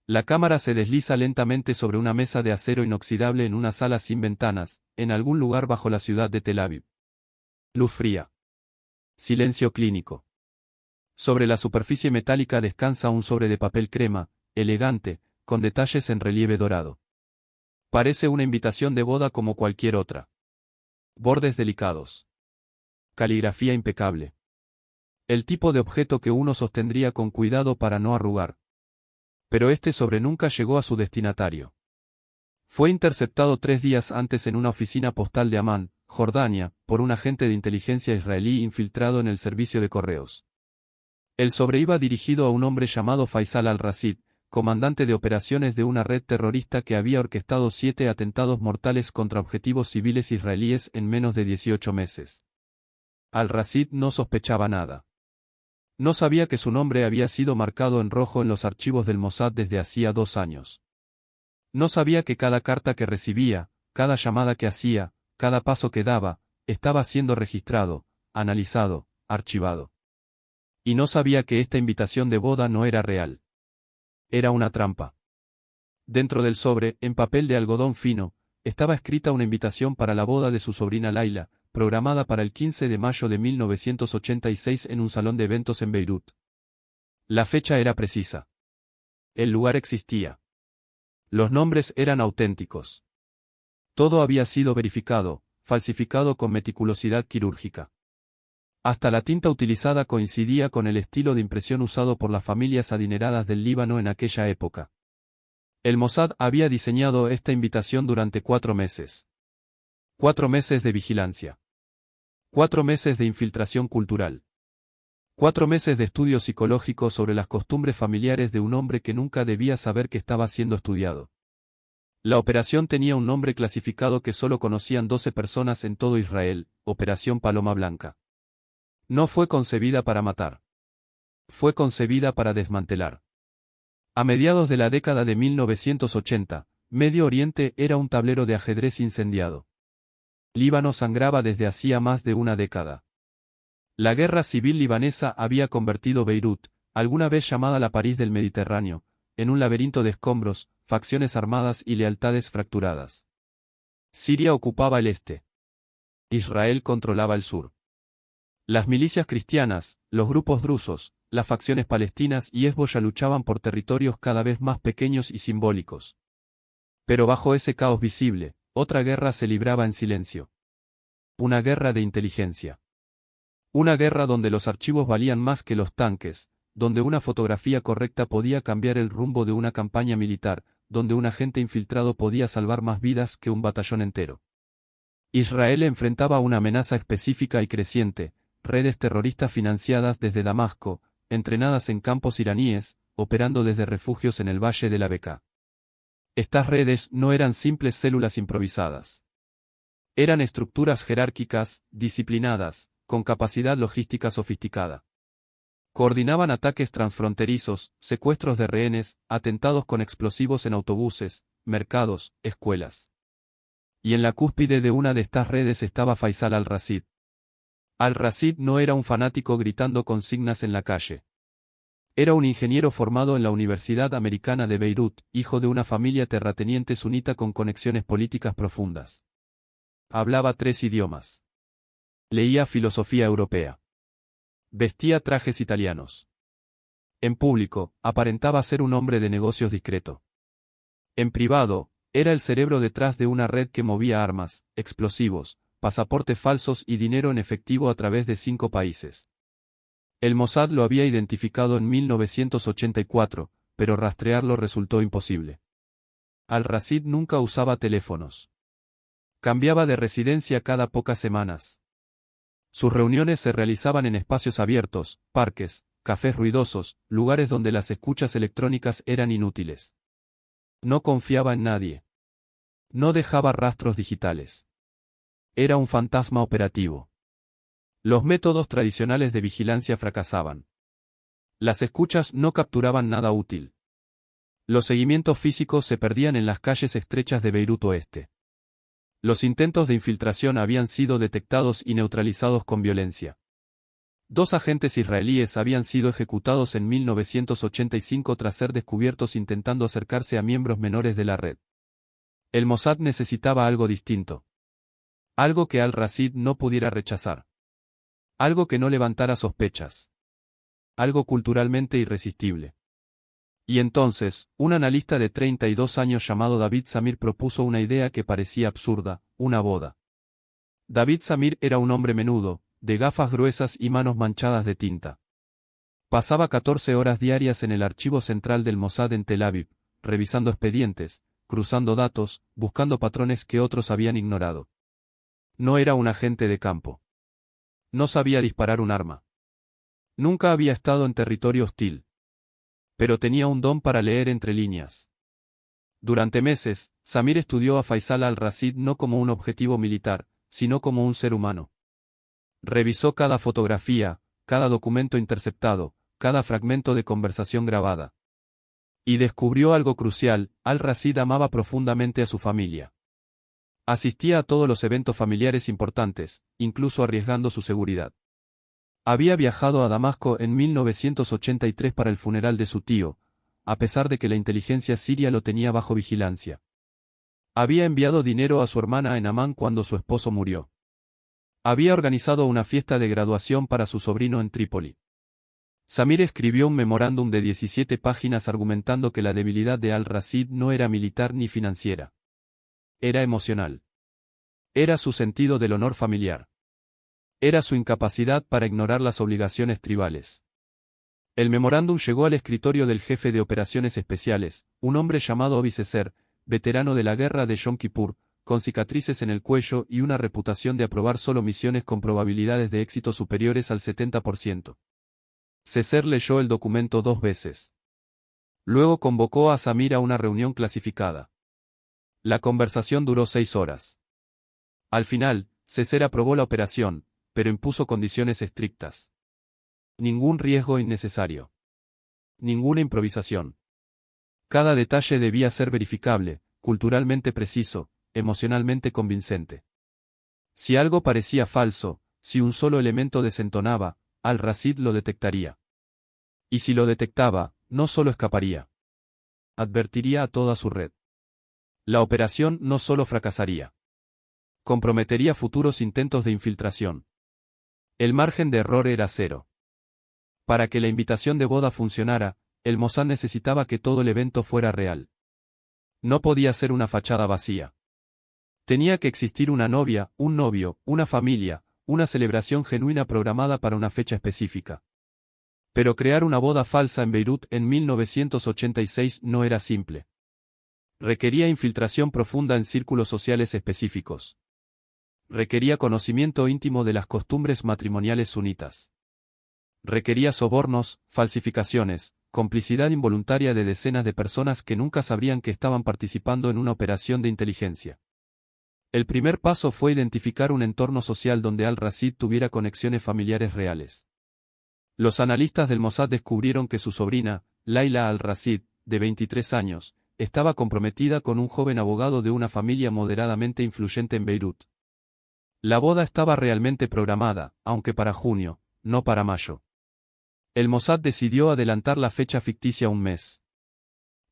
La cámara se desliza lentamente sobre una mesa de acero inoxidable en una sala sin ventanas, en algún lugar bajo la ciudad de Tel Aviv. Luz fría. Silencio clínico. Sobre la superficie metálica descansa un sobre de papel crema, elegante, con detalles en relieve dorado. Parece una invitación de boda como cualquier otra. Bordes delicados. Caligrafía impecable. El tipo de objeto que uno sostendría con cuidado para no arrugar. Pero este sobre nunca llegó a su destinatario. Fue interceptado 3 días antes en una oficina postal de Amán, Jordania, por un agente de inteligencia israelí infiltrado en el servicio de correos. El sobre iba dirigido a un hombre llamado Faisal al-Rasid, comandante de operaciones de una red terrorista que había orquestado 7 atentados mortales contra objetivos civiles israelíes en menos de 18 meses. Al-Rasid no sospechaba nada. No sabía que su nombre había sido marcado en rojo en los archivos del Mossad desde hacía 2 años. No sabía que cada carta que recibía, cada llamada que hacía, cada paso que daba, estaba siendo registrado, analizado, archivado. Y no sabía que esta invitación de boda no era real. Era una trampa. Dentro del sobre, en papel de algodón fino, estaba escrita una invitación para la boda de su sobrina Laila, programada para el 15 de mayo de 1986 en un salón de eventos en Beirut. La fecha era precisa. El lugar existía. Los nombres eran auténticos. Todo había sido verificado, falsificado con meticulosidad quirúrgica. Hasta la tinta utilizada coincidía con el estilo de impresión usado por las familias adineradas del Líbano en aquella época. El Mossad había diseñado esta invitación durante 4 meses. 4 meses de vigilancia. 4 meses de infiltración cultural. 4 meses de estudio psicológico sobre las costumbres familiares de un hombre que nunca debía saber que estaba siendo estudiado. La operación tenía un nombre clasificado que solo conocían 12 personas en todo Israel, Operación Paloma Blanca. No fue concebida para matar. Fue concebida para desmantelar. A mediados de la década de 1980, Medio Oriente era un tablero de ajedrez incendiado. Líbano sangraba desde hacía más de una década. La guerra civil libanesa había convertido Beirut, alguna vez llamada la París del Mediterráneo, en un laberinto de escombros, facciones armadas y lealtades fracturadas. Siria ocupaba el este. Israel controlaba el sur. Las milicias cristianas, los grupos drusos, las facciones palestinas y Hezbollah luchaban por territorios cada vez más pequeños y simbólicos. Pero bajo ese caos visible, otra guerra se libraba en silencio. Una guerra de inteligencia. Una guerra donde los archivos valían más que los tanques, donde una fotografía correcta podía cambiar el rumbo de una campaña militar, donde un agente infiltrado podía salvar más vidas que un batallón entero. Israel enfrentaba una amenaza específica y creciente, redes terroristas financiadas desde Damasco, entrenadas en campos iraníes, operando desde refugios en el Valle de la Beca. Estas redes no eran simples células improvisadas. Eran estructuras jerárquicas, disciplinadas, con capacidad logística sofisticada. Coordinaban ataques transfronterizos, secuestros de rehenes, atentados con explosivos en autobuses, mercados, escuelas. Y en la cúspide de una de estas redes estaba Faisal al-Rasid. Al-Rasid no era un fanático gritando consignas en la calle. Era un ingeniero formado en la Universidad Americana de Beirut, hijo de una familia terrateniente sunita con conexiones políticas profundas. Hablaba 3 idiomas. Leía filosofía europea. Vestía trajes italianos. En público, aparentaba ser un hombre de negocios discreto. En privado, era el cerebro detrás de una red que movía armas, explosivos, pasaportes falsos y dinero en efectivo a través de 5 países. El Mossad lo había identificado en 1984, pero rastrearlo resultó imposible. Al-Rasid nunca usaba teléfonos. Cambiaba de residencia cada pocas semanas. Sus reuniones se realizaban en espacios abiertos, parques, cafés ruidosos, lugares donde las escuchas electrónicas eran inútiles. No confiaba en nadie. No dejaba rastros digitales. Era un fantasma operativo. Los métodos tradicionales de vigilancia fracasaban. Las escuchas no capturaban nada útil. Los seguimientos físicos se perdían en las calles estrechas de Beirut Oeste. Los intentos de infiltración habían sido detectados y neutralizados con violencia. 2 agentes israelíes habían sido ejecutados en 1985 tras ser descubiertos intentando acercarse a miembros menores de la red. El Mossad necesitaba algo distinto. Algo que Al-Rashid no pudiera rechazar. Algo que no levantara sospechas. Algo culturalmente irresistible. Y entonces, un analista de 32 años llamado David Samir propuso una idea que parecía absurda: una boda. David Samir era un hombre menudo, de gafas gruesas y manos manchadas de tinta. Pasaba 14 horas diarias en el archivo central del Mossad en Tel Aviv, revisando expedientes, cruzando datos, buscando patrones que otros habían ignorado. No era un agente de campo. No sabía disparar un arma. Nunca había estado en territorio hostil. Pero tenía un don para leer entre líneas. Durante meses, Samir estudió a Faisal al-Rashid no como un objetivo militar, sino como un ser humano. Revisó cada fotografía, cada documento interceptado, cada fragmento de conversación grabada. Y descubrió algo crucial: al-Rashid amaba profundamente a su familia. Asistía a todos los eventos familiares importantes, incluso arriesgando su seguridad. Había viajado a Damasco en 1983 para el funeral de su tío, a pesar de que la inteligencia siria lo tenía bajo vigilancia. Había enviado dinero a su hermana en Amán cuando su esposo murió. Había organizado una fiesta de graduación para su sobrino en Trípoli. Samir escribió un memorándum de 17 páginas argumentando que la debilidad de al-Rashid no era militar ni financiera. Era emocional. Era su sentido del honor familiar. Era su incapacidad para ignorar las obligaciones tribales. El memorándum llegó al escritorio del jefe de operaciones especiales, un hombre llamado Obi Seser, veterano de la guerra de Yom Kippur, con cicatrices en el cuello y una reputación de aprobar solo misiones con probabilidades de éxito superiores al 70%. Seser leyó el documento 2 veces. Luego convocó a Samir a una reunión clasificada. La conversación duró 6 horas. Al final, Seser aprobó la operación, pero impuso condiciones estrictas. Ningún riesgo innecesario. Ninguna improvisación. Cada detalle debía ser verificable, culturalmente preciso, emocionalmente convincente. Si algo parecía falso, si un solo elemento desentonaba, al-Rashid lo detectaría. Y si lo detectaba, no solo escaparía. Advertiría a toda su red. La operación no solo fracasaría. Comprometería futuros intentos de infiltración. El margen de error era cero. Para que la invitación de boda funcionara, el Mossad necesitaba que todo el evento fuera real. No podía ser una fachada vacía. Tenía que existir una novia, un novio, una familia, una celebración genuina programada para una fecha específica. Pero crear una boda falsa en Beirut en 1986 no era simple. Requería infiltración profunda en círculos sociales específicos. Requería conocimiento íntimo de las costumbres matrimoniales sunitas. Requería sobornos, falsificaciones, complicidad involuntaria de decenas de personas que nunca sabrían que estaban participando en una operación de inteligencia. El primer paso fue identificar un entorno social donde al-Rashid tuviera conexiones familiares reales. Los analistas del Mossad descubrieron que su sobrina, Layla al-Rashid, de 23 años, estaba comprometida con un joven abogado de una familia moderadamente influyente en Beirut. La boda estaba realmente programada, aunque para junio, no para mayo. El Mossad decidió adelantar la fecha ficticia un mes.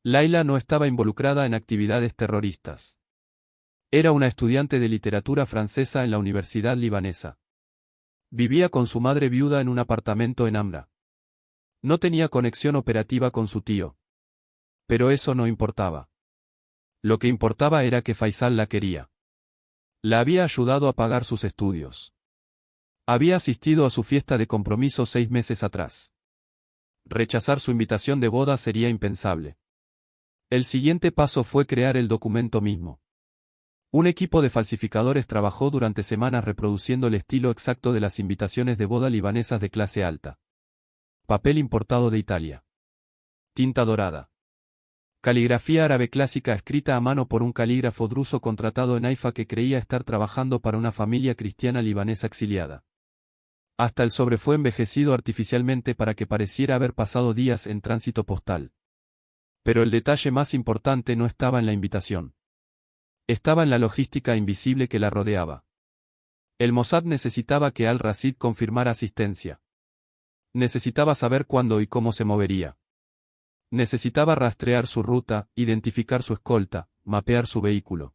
Layla no estaba involucrada en actividades terroristas. Era una estudiante de literatura francesa en la Universidad Libanesa. Vivía con su madre viuda en un apartamento en Amra. No tenía conexión operativa con su tío. Pero eso no importaba. Lo que importaba era que Faisal la quería. La había ayudado a pagar sus estudios. Había asistido a su fiesta de compromiso 6 meses atrás. Rechazar su invitación de boda sería impensable. El siguiente paso fue crear el documento mismo. Un equipo de falsificadores trabajó durante semanas reproduciendo el estilo exacto de las invitaciones de boda libanesas de clase alta. Papel importado de Italia. Tinta dorada. Caligrafía árabe clásica escrita a mano por un calígrafo druso contratado en Haifa que creía estar trabajando para una familia cristiana libanesa exiliada. Hasta el sobre fue envejecido artificialmente para que pareciera haber pasado días en tránsito postal. Pero el detalle más importante no estaba en la invitación. Estaba en la logística invisible que la rodeaba. El Mossad necesitaba que al-Rashid confirmara asistencia. Necesitaba saber cuándo y cómo se movería. Necesitaba rastrear su ruta, identificar su escolta, mapear su vehículo.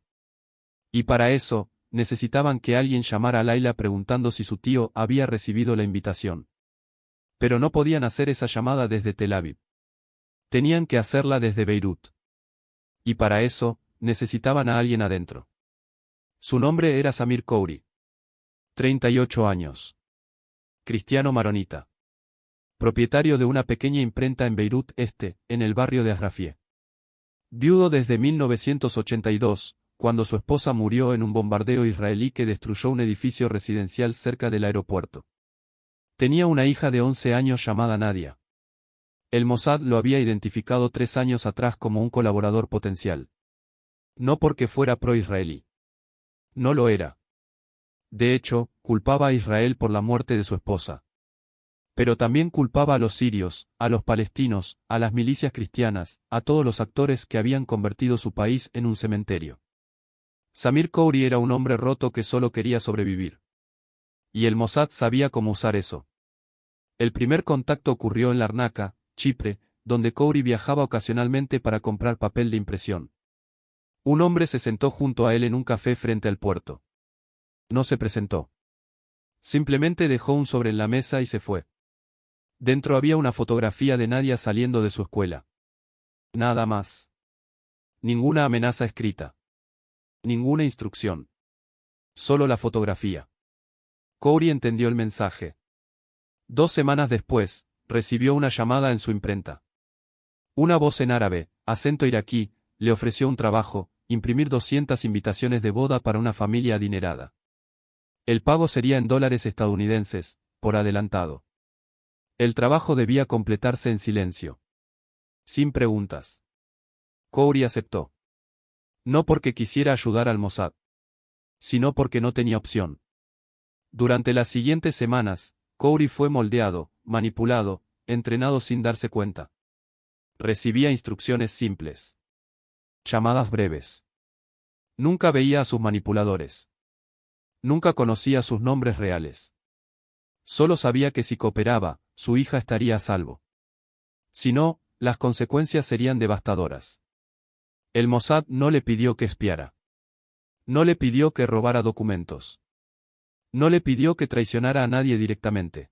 Y para eso, necesitaban que alguien llamara a Layla preguntando si su tío había recibido la invitación. Pero no podían hacer esa llamada desde Tel Aviv. Tenían que hacerla desde Beirut. Y para eso, necesitaban a alguien adentro. Su nombre era Samir Khoury. 38 años. Cristiano maronita. Propietario de una pequeña imprenta en Beirut Este, en el barrio de Asrafie. Viudo desde 1982, cuando su esposa murió en un bombardeo israelí que destruyó un edificio residencial cerca del aeropuerto. Tenía una hija de 11 años llamada Nadia. El Mossad lo había identificado 3 años atrás como un colaborador potencial. No porque fuera pro-israelí. No lo era. De hecho, culpaba a Israel por la muerte de su esposa. Pero también culpaba a los sirios, a los palestinos, a las milicias cristianas, a todos los actores que habían convertido su país en un cementerio. Samir Khoury era un hombre roto que solo quería sobrevivir. Y el Mossad sabía cómo usar eso. El primer contacto ocurrió en Larnaca, Chipre, donde Khoury viajaba ocasionalmente para comprar papel de impresión. Un hombre se sentó junto a él en un café frente al puerto. No se presentó. Simplemente dejó un sobre en la mesa y se fue. Dentro había una fotografía de Nadia saliendo de su escuela. Nada más. Ninguna amenaza escrita. Ninguna instrucción. Solo la fotografía. Khoury entendió el mensaje. 2 semanas después, recibió una llamada en su imprenta. Una voz en árabe, acento iraquí, le ofreció un trabajo: imprimir 200 invitaciones de boda para una familia adinerada. El pago sería en dólares estadounidenses, por adelantado. El trabajo debía completarse en silencio. Sin preguntas. Khoury aceptó. No porque quisiera ayudar al Mossad, sino porque no tenía opción. Durante las siguientes semanas, Khoury fue moldeado, manipulado, entrenado sin darse cuenta. Recibía instrucciones simples. Llamadas breves. Nunca veía a sus manipuladores. Nunca conocía sus nombres reales. Solo sabía que si cooperaba, su hija estaría a salvo. Si no, las consecuencias serían devastadoras. El Mossad no le pidió que espiara. No le pidió que robara documentos. No le pidió que traicionara a nadie directamente.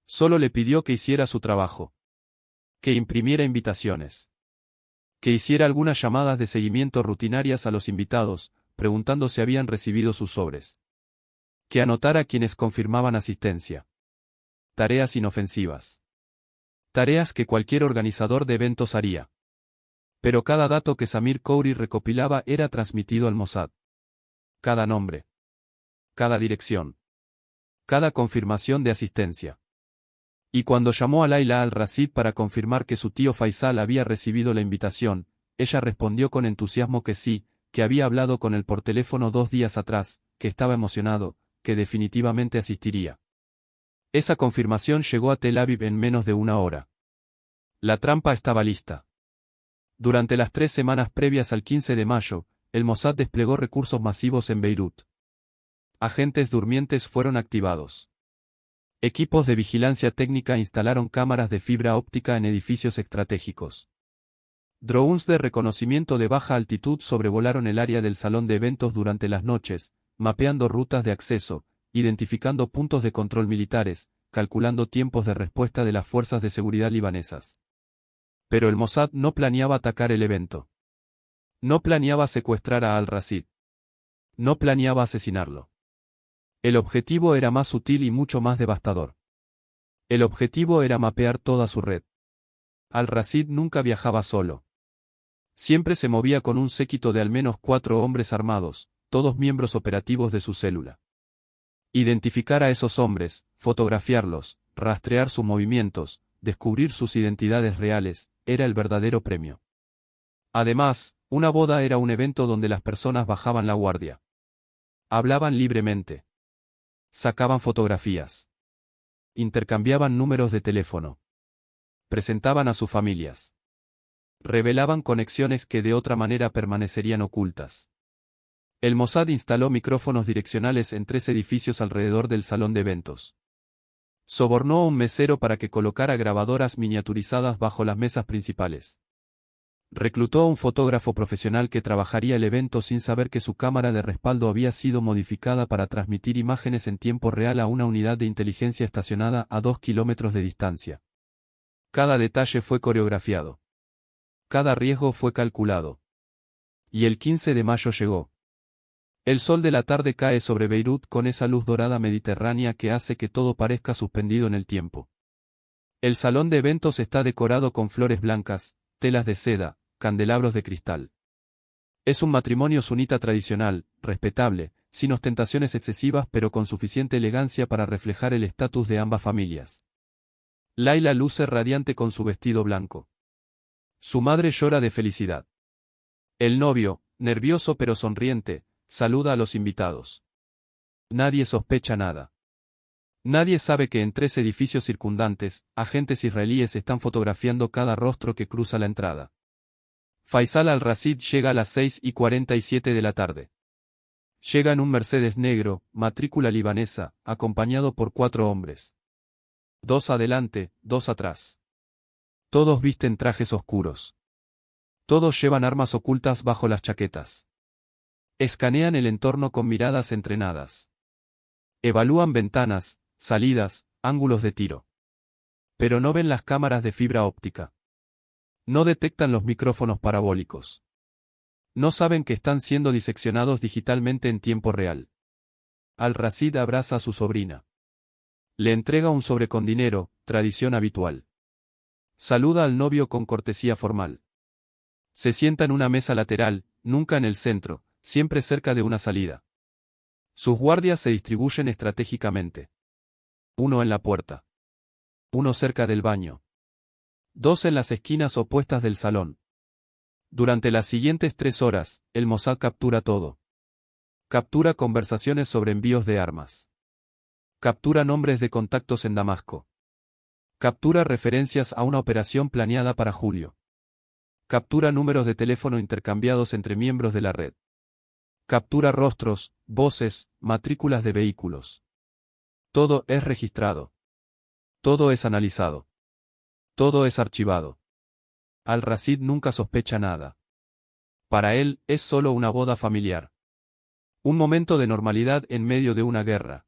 Solo le pidió que hiciera su trabajo. Que imprimiera invitaciones. Que hiciera algunas llamadas de seguimiento rutinarias a los invitados, preguntando si habían recibido sus sobres. Que anotara a quienes confirmaban asistencia. Tareas inofensivas. Tareas que cualquier organizador de eventos haría. Pero cada dato que Samir Khoury recopilaba era transmitido al Mossad. Cada nombre. Cada dirección. Cada confirmación de asistencia. Y cuando llamó a Layla al-Rashid para confirmar que su tío Faisal había recibido la invitación, ella respondió con entusiasmo que sí, que había hablado con él por teléfono 2 días atrás, que estaba emocionado, que definitivamente asistiría. Esa confirmación llegó a Tel Aviv en menos de 1 hora. La trampa estaba lista. Durante las 3 semanas previas al 15 de mayo, el Mossad desplegó recursos masivos en Beirut. Agentes durmientes fueron activados. Equipos de vigilancia técnica instalaron cámaras de fibra óptica en edificios estratégicos. Drones de reconocimiento de baja altitud sobrevolaron el área del salón de eventos durante las noches, mapeando rutas de acceso, identificando puntos de control militares, calculando tiempos de respuesta de las fuerzas de seguridad libanesas. Pero el Mossad no planeaba atacar el evento. No planeaba secuestrar a al-Rashid. No planeaba asesinarlo. El objetivo era más sutil y mucho más devastador. El objetivo era mapear toda su red. Al-Rashid nunca viajaba solo. Siempre se movía con un séquito de al menos 4 hombres armados, todos miembros operativos de su célula. Identificar a esos hombres, fotografiarlos, rastrear sus movimientos, descubrir sus identidades reales, era el verdadero premio. Además, una boda era un evento donde las personas bajaban la guardia. Hablaban libremente. Sacaban fotografías. Intercambiaban números de teléfono. Presentaban a sus familias. Revelaban conexiones que de otra manera permanecerían ocultas. El Mossad instaló micrófonos direccionales en 3 edificios alrededor del salón de eventos. Sobornó a un mesero para que colocara grabadoras miniaturizadas bajo las mesas principales. Reclutó a un fotógrafo profesional que trabajaría el evento sin saber que su cámara de respaldo había sido modificada para transmitir imágenes en tiempo real a una unidad de inteligencia estacionada a 2 kilómetros de distancia. Cada detalle fue coreografiado. Cada riesgo fue calculado. Y el 15 de mayo llegó. El sol de la tarde cae sobre Beirut con esa luz dorada mediterránea que hace que todo parezca suspendido en el tiempo. El salón de eventos está decorado con flores blancas, telas de seda, candelabros de cristal. Es un matrimonio sunita tradicional, respetable, sin ostentaciones excesivas pero con suficiente elegancia para reflejar el estatus de ambas familias. Laila luce radiante con su vestido blanco. Su madre llora de felicidad. El novio, nervioso pero sonriente, saluda a los invitados. Nadie sospecha nada. Nadie sabe que en 3 edificios circundantes, agentes israelíes están fotografiando cada rostro que cruza la entrada. Faisal al-Rashid llega a las 6:47 de la tarde. Llega en un Mercedes negro, matrícula libanesa, acompañado por 4 hombres. 2 adelante, 2 atrás. Todos visten trajes oscuros. Todos llevan armas ocultas bajo las chaquetas. Escanean el entorno con miradas entrenadas. Evalúan ventanas, salidas, ángulos de tiro. Pero no ven las cámaras de fibra óptica. No detectan los micrófonos parabólicos. No saben que están siendo diseccionados digitalmente en tiempo real. Al-Rashid abraza a su sobrina. Le entrega un sobre con dinero, tradición habitual. Saluda al novio con cortesía formal. Se sienta en una mesa lateral, nunca en el centro, siempre cerca de una salida. Sus guardias se distribuyen estratégicamente. 1 en la puerta. 1 cerca del baño. 2 en las esquinas opuestas del salón. Durante las siguientes 3 horas, el Mossad captura todo. Captura conversaciones sobre envíos de armas. Captura nombres de contactos en Damasco. Captura referencias a una operación planeada para julio. Captura números de teléfono intercambiados entre miembros de la red. Captura rostros, voces, matrículas de vehículos. Todo es registrado. Todo es analizado. Todo es archivado. Al-Rashid nunca sospecha nada. Para él, es solo una boda familiar. Un momento de normalidad en medio de una guerra.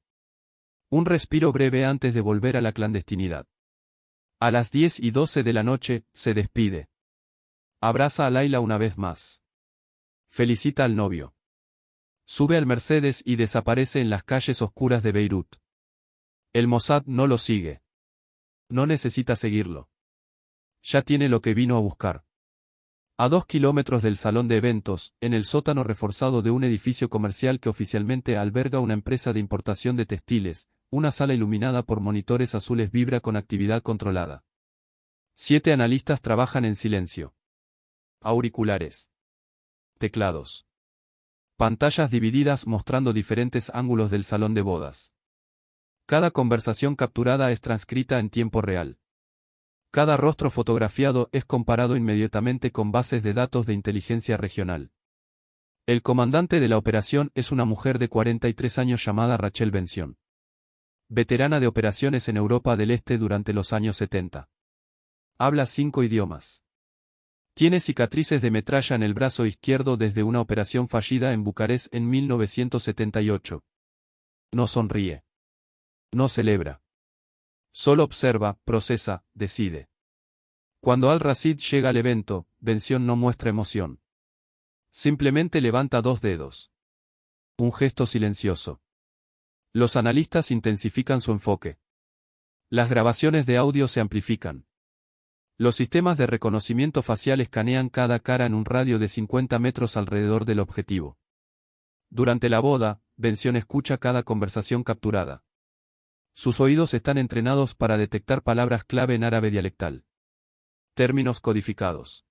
Un respiro breve antes de volver a la clandestinidad. A las 10:12 de la noche, se despide. Abraza a Laila una vez más. Felicita al novio. Sube al Mercedes y desaparece en las calles oscuras de Beirut. El Mossad no lo sigue. No necesita seguirlo. Ya tiene lo que vino a buscar. A 2 kilómetros del salón de eventos, en el sótano reforzado de un edificio comercial que oficialmente alberga una empresa de importación de textiles, una sala iluminada por monitores azules vibra con actividad controlada. 7 analistas trabajan en silencio. Auriculares. Teclados. Pantallas divididas mostrando diferentes ángulos del salón de bodas. Cada conversación capturada es transcrita en tiempo real. Cada rostro fotografiado es comparado inmediatamente con bases de datos de inteligencia regional. El comandante de la operación es una mujer de 43 años llamada Rachel Benzion. Veterana de operaciones en Europa del Este durante los años 70. Habla 5 idiomas. Tiene cicatrices de metralla en el brazo izquierdo desde una operación fallida en Bucarest en 1978. No sonríe. No celebra. Solo observa, procesa, decide. Cuando Al-Rashid llega al evento, Benzion no muestra emoción. Simplemente levanta 2 dedos. Un gesto silencioso. Los analistas intensifican su enfoque. Las grabaciones de audio se amplifican. Los sistemas de reconocimiento facial escanean cada cara en un radio de 50 metros alrededor del objetivo. Durante la boda, Benzion escucha cada conversación capturada. Sus oídos están entrenados para detectar palabras clave en árabe dialectal. Términos codificados.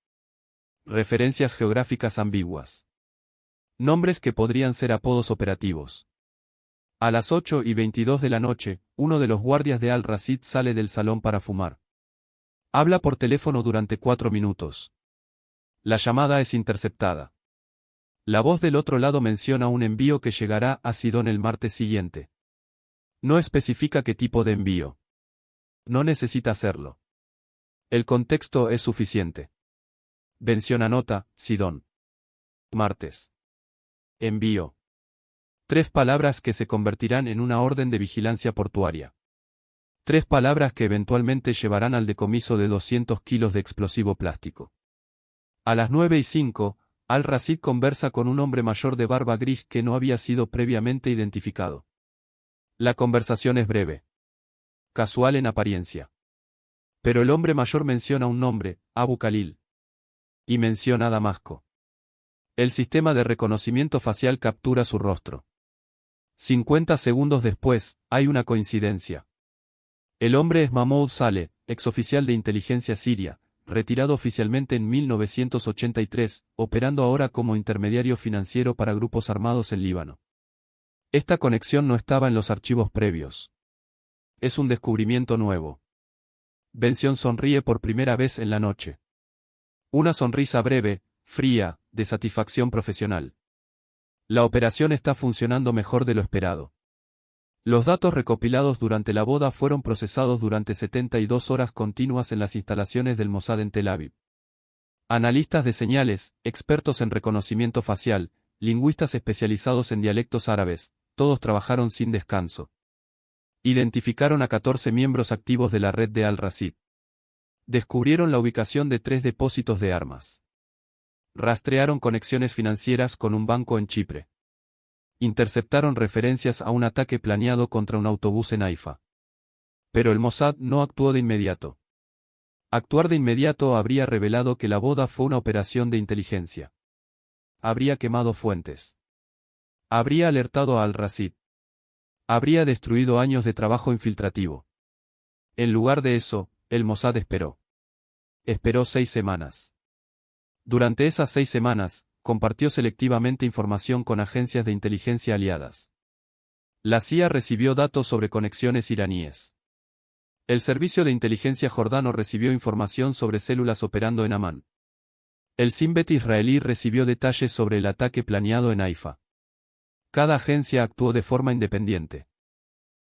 Referencias geográficas ambiguas. Nombres que podrían ser apodos operativos. A las 8:22 de la noche, uno de los guardias de Al-Rashid sale del salón para fumar. Habla por teléfono durante 4 minutos. La llamada es interceptada. La voz del otro lado menciona un envío que llegará a Sidón el martes siguiente. No especifica qué tipo de envío. No necesita hacerlo. El contexto es suficiente. Mención anota, Sidón. Martes. Envío. 3 palabras que se convertirán en una orden de vigilancia portuaria. 3 palabras que eventualmente llevarán al decomiso de 200 kilos de explosivo plástico. A las 9:05, Al-Rashid conversa con un hombre mayor de barba gris que no había sido previamente identificado. La conversación es breve. Casual en apariencia. Pero el hombre mayor menciona un nombre, Abu Khalil. Y menciona a Damasco. El sistema de reconocimiento facial captura su rostro. 50 segundos después, hay una coincidencia. El hombre es Mahmoud Saleh, exoficial de inteligencia siria, retirado oficialmente en 1983, operando ahora como intermediario financiero para grupos armados en Líbano. Esta conexión no estaba en los archivos previos. Es un descubrimiento nuevo. Bención sonríe por primera vez en la noche. Una sonrisa breve, fría, de satisfacción profesional. La operación está funcionando mejor de lo esperado. Los datos recopilados durante la boda fueron procesados durante 72 horas continuas en las instalaciones del Mossad en Tel Aviv. Analistas de señales, expertos en reconocimiento facial, lingüistas especializados en dialectos árabes, todos trabajaron sin descanso. Identificaron a 14 miembros activos de la red de Al-Rashid. Descubrieron la ubicación de 3 depósitos de armas. Rastrearon conexiones financieras con un banco en Chipre. Interceptaron referencias a un ataque planeado contra un autobús en Haifa. Pero el Mossad no actuó de inmediato. Actuar de inmediato habría revelado que la boda fue una operación de inteligencia. Habría quemado fuentes. Habría alertado a Al-Rashid. Habría destruido años de trabajo infiltrativo. En lugar de eso, el Mossad esperó. Esperó 6 semanas. Durante esas 6 semanas, compartió selectivamente información con agencias de inteligencia aliadas. La CIA recibió datos sobre conexiones iraníes. El servicio de inteligencia jordano recibió información sobre células operando en Amán. El Shin Bet israelí recibió detalles sobre el ataque planeado en Haifa. Cada agencia actuó de forma independiente.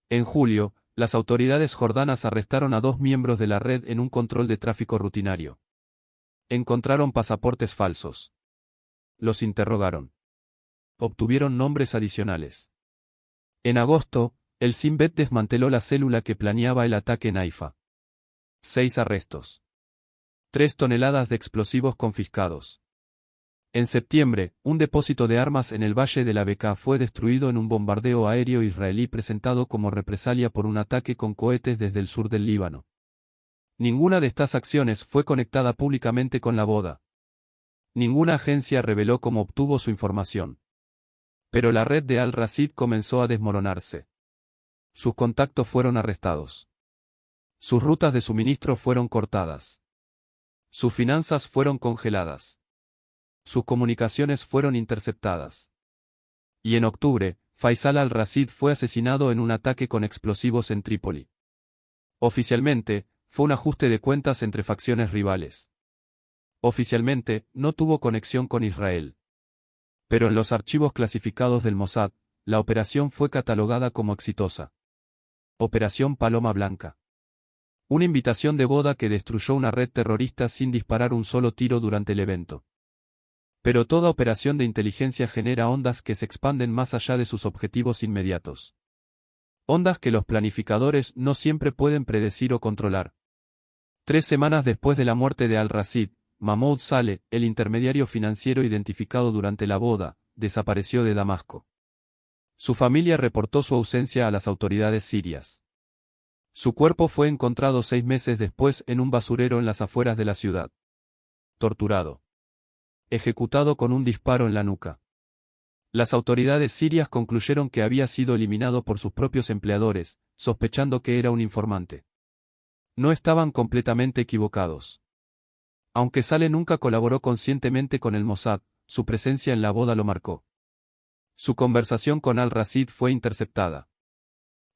En julio, las autoridades jordanas arrestaron a 2 miembros de la red en un control de tráfico rutinario. Encontraron pasaportes falsos. Los interrogaron. Obtuvieron nombres adicionales. En agosto, el Shin Bet desmanteló la célula que planeaba el ataque en Haifa. 6 arrestos. 3 toneladas de explosivos confiscados. En septiembre, un depósito de armas en el Valle de la Bekaa fue destruido en un bombardeo aéreo israelí presentado como represalia por un ataque con cohetes desde el sur del Líbano. Ninguna de estas acciones fue conectada públicamente con la boda. Ninguna agencia reveló cómo obtuvo su información. Pero la red de Al-Rashid comenzó a desmoronarse. Sus contactos fueron arrestados. Sus rutas de suministro fueron cortadas. Sus finanzas fueron congeladas. Sus comunicaciones fueron interceptadas. Y en octubre, Faisal al-Rashid fue asesinado en un ataque con explosivos en Trípoli. Oficialmente, fue un ajuste de cuentas entre facciones rivales. Oficialmente, no tuvo conexión con Israel. Pero en los archivos clasificados del Mossad, la operación fue catalogada como exitosa. Operación Paloma Blanca. Una invitación de boda que destruyó una red terrorista sin disparar un solo tiro durante el evento. Pero toda operación de inteligencia genera ondas que se expanden más allá de sus objetivos inmediatos. Ondas que los planificadores no siempre pueden predecir o controlar. 3 semanas después de la muerte de Al-Rashid, Mahmoud Saleh, el intermediario financiero identificado durante la boda, desapareció de Damasco. Su familia reportó su ausencia a las autoridades sirias. Su cuerpo fue encontrado 6 meses después en un basurero en las afueras de la ciudad. Torturado. Ejecutado con un disparo en la nuca. Las autoridades sirias concluyeron que había sido eliminado por sus propios empleadores, sospechando que era un informante. No estaban completamente equivocados. Aunque Saleh nunca colaboró conscientemente con el Mossad, su presencia en la boda lo marcó. Su conversación con Al-Rashid fue interceptada.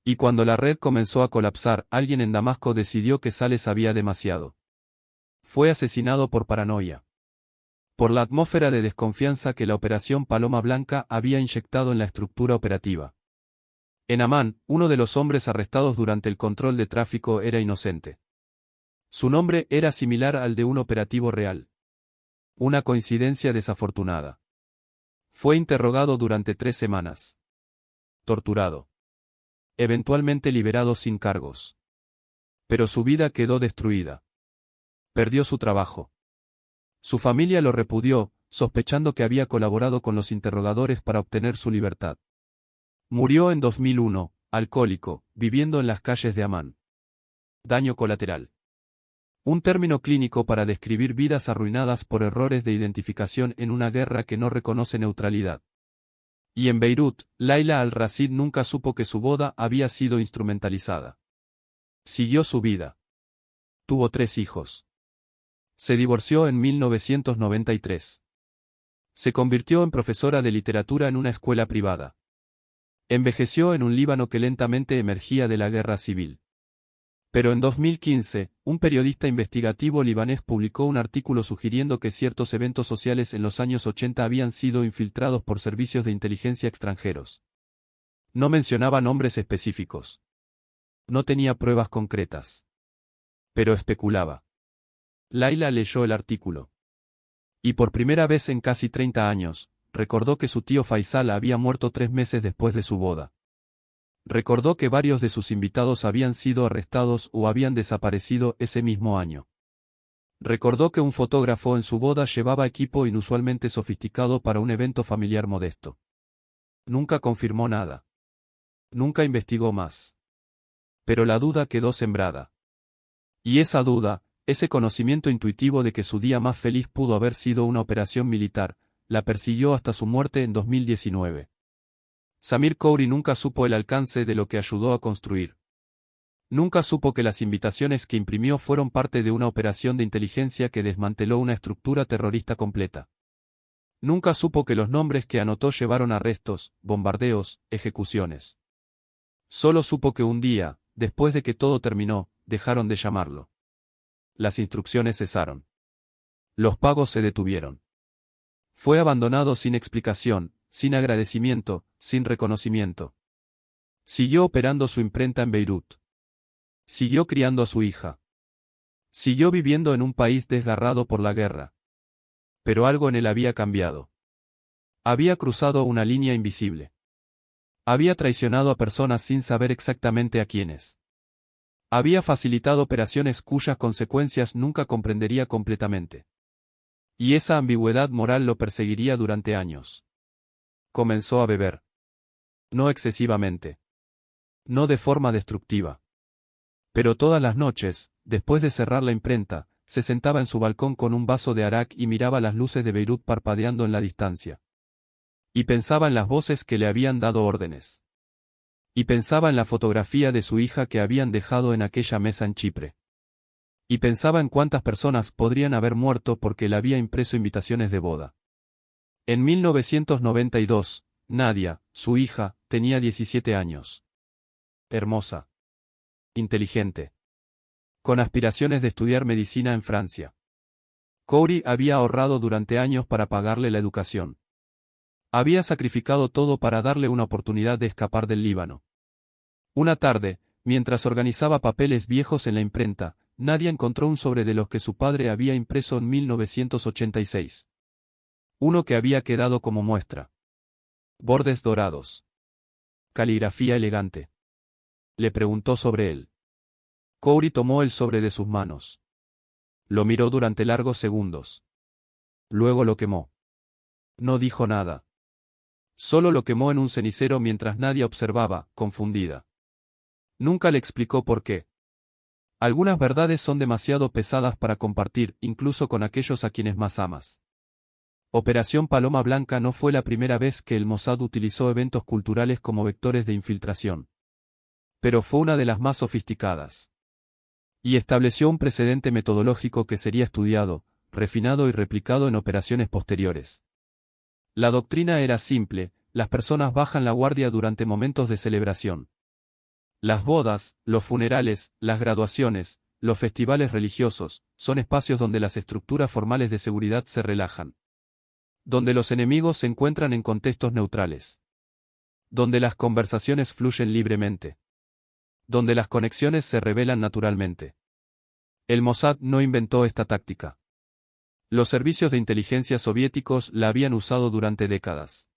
Y cuando la red comenzó a colapsar, alguien en Damasco decidió que Saleh sabía demasiado. Fue asesinado por paranoia. Por la atmósfera de desconfianza que la operación Paloma Blanca había inyectado en la estructura operativa. En Amán, uno de los hombres arrestados durante el control de tráfico era inocente. Su nombre era similar al de un operativo real. Una coincidencia desafortunada. Fue interrogado durante 3 semanas. Torturado. Eventualmente liberado sin cargos. Pero su vida quedó destruida. Perdió su trabajo. Su familia lo repudió, sospechando que había colaborado con los interrogadores para obtener su libertad. Murió en 2001, alcohólico, viviendo en las calles de Amán. Daño colateral. Un término clínico para describir vidas arruinadas por errores de identificación en una guerra que no reconoce neutralidad. Y en Beirut, Laila al-Rashid nunca supo que su boda había sido instrumentalizada. Siguió su vida. Tuvo 3 hijos. Se divorció en 1993. Se convirtió en profesora de literatura en una escuela privada. Envejeció en un Líbano que lentamente emergía de la guerra civil. Pero en 2015, un periodista investigativo libanés publicó un artículo sugiriendo que ciertos eventos sociales en los años 80 habían sido infiltrados por servicios de inteligencia extranjeros. No mencionaba nombres específicos. No tenía pruebas concretas. Pero especulaba. Laila leyó el artículo. Y por primera vez en casi 30 años, recordó que su tío Faisal había muerto 3 meses después de su boda. Recordó que varios de sus invitados habían sido arrestados o habían desaparecido ese mismo año. Recordó que un fotógrafo en su boda llevaba equipo inusualmente sofisticado para un evento familiar modesto. Nunca confirmó nada. Nunca investigó más. Pero la duda quedó sembrada. Y esa duda, ese conocimiento intuitivo de que su día más feliz pudo haber sido una operación militar, la persiguió hasta su muerte en 2019. Samir Khoury nunca supo el alcance de lo que ayudó a construir. Nunca supo que las invitaciones que imprimió fueron parte de una operación de inteligencia que desmanteló una estructura terrorista completa. Nunca supo que los nombres que anotó llevaron a arrestos, bombardeos, ejecuciones. Solo supo que un día, después de que todo terminó, dejaron de llamarlo. Las instrucciones cesaron. Los pagos se detuvieron. Fue abandonado sin explicación, sin agradecimiento, sin reconocimiento. Siguió operando su imprenta en Beirut. Siguió criando a su hija. Siguió viviendo en un país desgarrado por la guerra. Pero algo en él había cambiado. Había cruzado una línea invisible. Había traicionado a personas sin saber exactamente a quiénes. Había facilitado operaciones cuyas consecuencias nunca comprendería completamente. Y esa ambigüedad moral lo perseguiría durante años. Comenzó a beber. No excesivamente. No de forma destructiva. Pero todas las noches, después de cerrar la imprenta, se sentaba en su balcón con un vaso de arak y miraba las luces de Beirut parpadeando en la distancia. Y pensaba en las voces que le habían dado órdenes. Y pensaba en la fotografía de su hija que habían dejado en aquella mesa en Chipre. Y pensaba en cuántas personas podrían haber muerto porque le había impreso invitaciones de boda. En 1992, Nadia, su hija, tenía 17 años. Hermosa. Inteligente. Con aspiraciones de estudiar medicina en Francia. Khoury había ahorrado durante años para pagarle la educación. Había sacrificado todo para darle una oportunidad de escapar del Líbano. Una tarde, mientras organizaba papeles viejos en la imprenta, Nadia encontró un sobre de los que su padre había impreso en 1986. Uno que había quedado como muestra. Bordes dorados. Caligrafía elegante. Le preguntó sobre él. Khoury tomó el sobre de sus manos. Lo miró durante largos segundos. Luego lo quemó. No dijo nada. Solo lo quemó en un cenicero mientras Nadia observaba, confundida. Nunca le explicó por qué. Algunas verdades son demasiado pesadas para compartir, incluso con aquellos a quienes más amas. Operación Paloma Blanca no fue la primera vez que el Mossad utilizó eventos culturales como vectores de infiltración. Pero fue una de las más sofisticadas. Y estableció un precedente metodológico que sería estudiado, refinado y replicado en operaciones posteriores. La doctrina era simple: las personas bajan la guardia durante momentos de celebración. Las bodas, los funerales, las graduaciones, los festivales religiosos, son espacios donde las estructuras formales de seguridad se relajan. Donde los enemigos se encuentran en contextos neutrales. donde las conversaciones fluyen libremente, donde las conexiones se revelan naturalmente. El Mossad no inventó esta táctica. Los servicios de inteligencia soviéticos la habían usado durante décadas.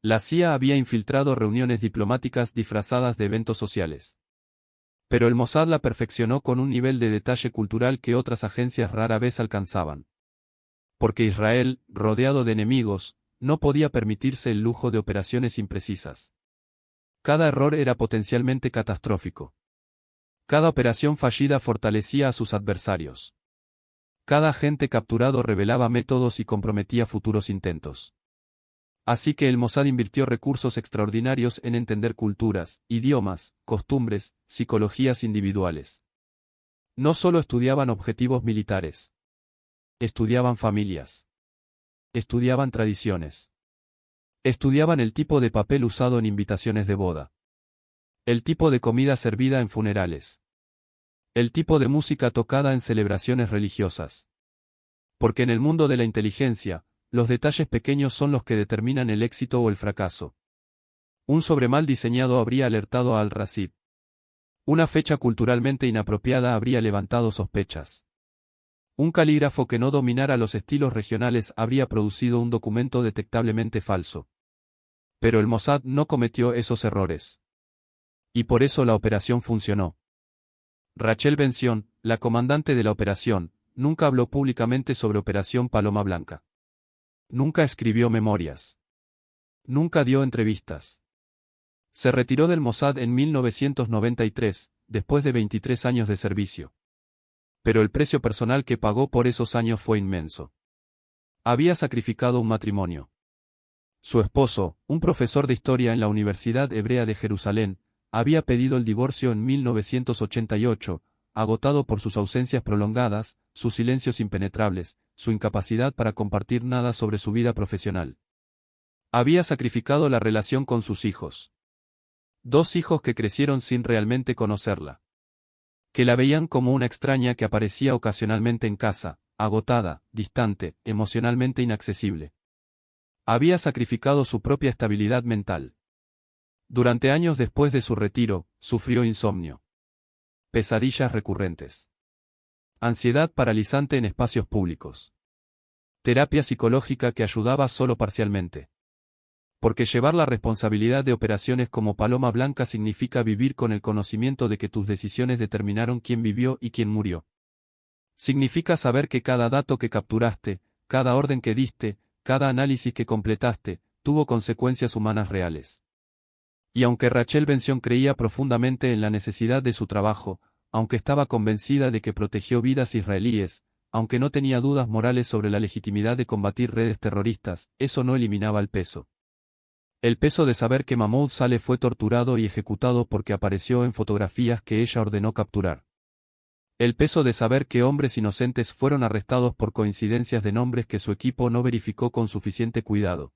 La CIA había infiltrado reuniones diplomáticas disfrazadas de eventos sociales. Pero el Mossad la perfeccionó con un nivel de detalle cultural que otras agencias rara vez alcanzaban. Porque Israel, rodeado de enemigos, no podía permitirse el lujo de operaciones imprecisas. Cada error era potencialmente catastrófico. Cada operación fallida fortalecía a sus adversarios. Cada agente capturado revelaba métodos y comprometía futuros intentos. Así que el Mossad invirtió recursos extraordinarios en entender culturas, idiomas, costumbres, psicologías individuales. No solo estudiaban objetivos militares. Estudiaban familias. Estudiaban tradiciones. Estudiaban el tipo de papel usado en invitaciones de boda. El tipo de comida servida en funerales. El tipo de música tocada en celebraciones religiosas. Porque en el mundo de la inteligencia, los detalles pequeños son los que determinan el éxito o el fracaso. Un sobre mal diseñado habría alertado a Al-Rashid. Una fecha culturalmente inapropiada habría levantado sospechas. Un calígrafo que no dominara los estilos regionales habría producido un documento detectablemente falso. Pero el Mossad no cometió esos errores. Y por eso la operación funcionó. Rachel Benzion, la comandante de la operación, nunca habló públicamente sobre Operación Paloma Blanca. Nunca escribió memorias. Nunca dio entrevistas. Se retiró del Mossad en 1993, después de 23 años de servicio. Pero el precio personal que pagó por esos años fue inmenso. Había sacrificado un matrimonio. Su esposo, un profesor de historia en la Universidad Hebrea de Jerusalén, había pedido el divorcio en 1988, agotado por sus ausencias prolongadas, sus silencios impenetrables, su incapacidad para compartir nada sobre su vida profesional. Había sacrificado la relación con sus hijos. 2 hijos que crecieron sin realmente conocerla. Que la veían como una extraña que aparecía ocasionalmente en casa, agotada, distante, emocionalmente inaccesible. Había sacrificado su propia estabilidad mental. Durante años después de su retiro, sufrió insomnio. Pesadillas recurrentes. Ansiedad paralizante en espacios públicos. Terapia psicológica que ayudaba solo parcialmente. Porque llevar la responsabilidad de operaciones como Paloma Blanca significa vivir con el conocimiento de que tus decisiones determinaron quién vivió y quién murió. Significa saber que cada dato que capturaste, cada orden que diste, cada análisis que completaste, tuvo consecuencias humanas reales. Y aunque Rachel Benzion creía profundamente en la necesidad de su trabajo, aunque estaba convencida de que protegió vidas israelíes, aunque no tenía dudas morales sobre la legitimidad de combatir redes terroristas, eso no eliminaba el peso. El peso de saber que Mahmoud Saleh fue torturado y ejecutado porque apareció en fotografías que ella ordenó capturar. El peso de saber que hombres inocentes fueron arrestados por coincidencias de nombres que su equipo no verificó con suficiente cuidado.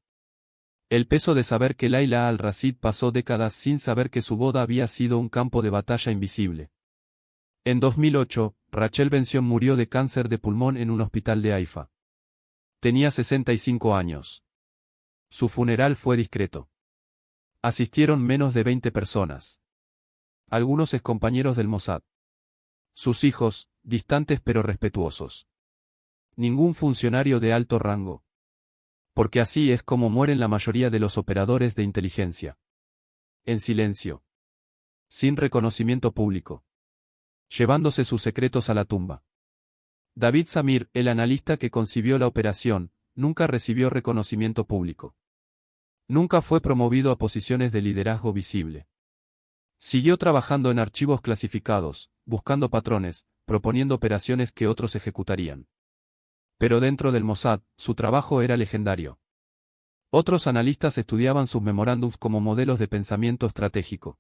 El peso de saber que Layla al-Rashid pasó décadas sin saber que su boda había sido un campo de batalla invisible. En 2008, Rachel Benzion murió de cáncer de pulmón en un hospital de Haifa. Tenía 65 años. Su funeral fue discreto. Asistieron menos de 20 personas. Algunos excompañeros del Mossad. Sus hijos, distantes pero respetuosos. Ningún funcionario de alto rango. Porque así es como mueren la mayoría de los operadores de inteligencia. En silencio. Sin reconocimiento público. Llevándose sus secretos a la tumba. David Samir, el analista que concibió la operación, nunca recibió reconocimiento público. Nunca fue promovido a posiciones de liderazgo visible. Siguió trabajando en archivos clasificados, buscando patrones, proponiendo operaciones que otros ejecutarían. Pero dentro del Mossad, su trabajo era legendario. Otros analistas estudiaban sus memorándums como modelos de pensamiento estratégico.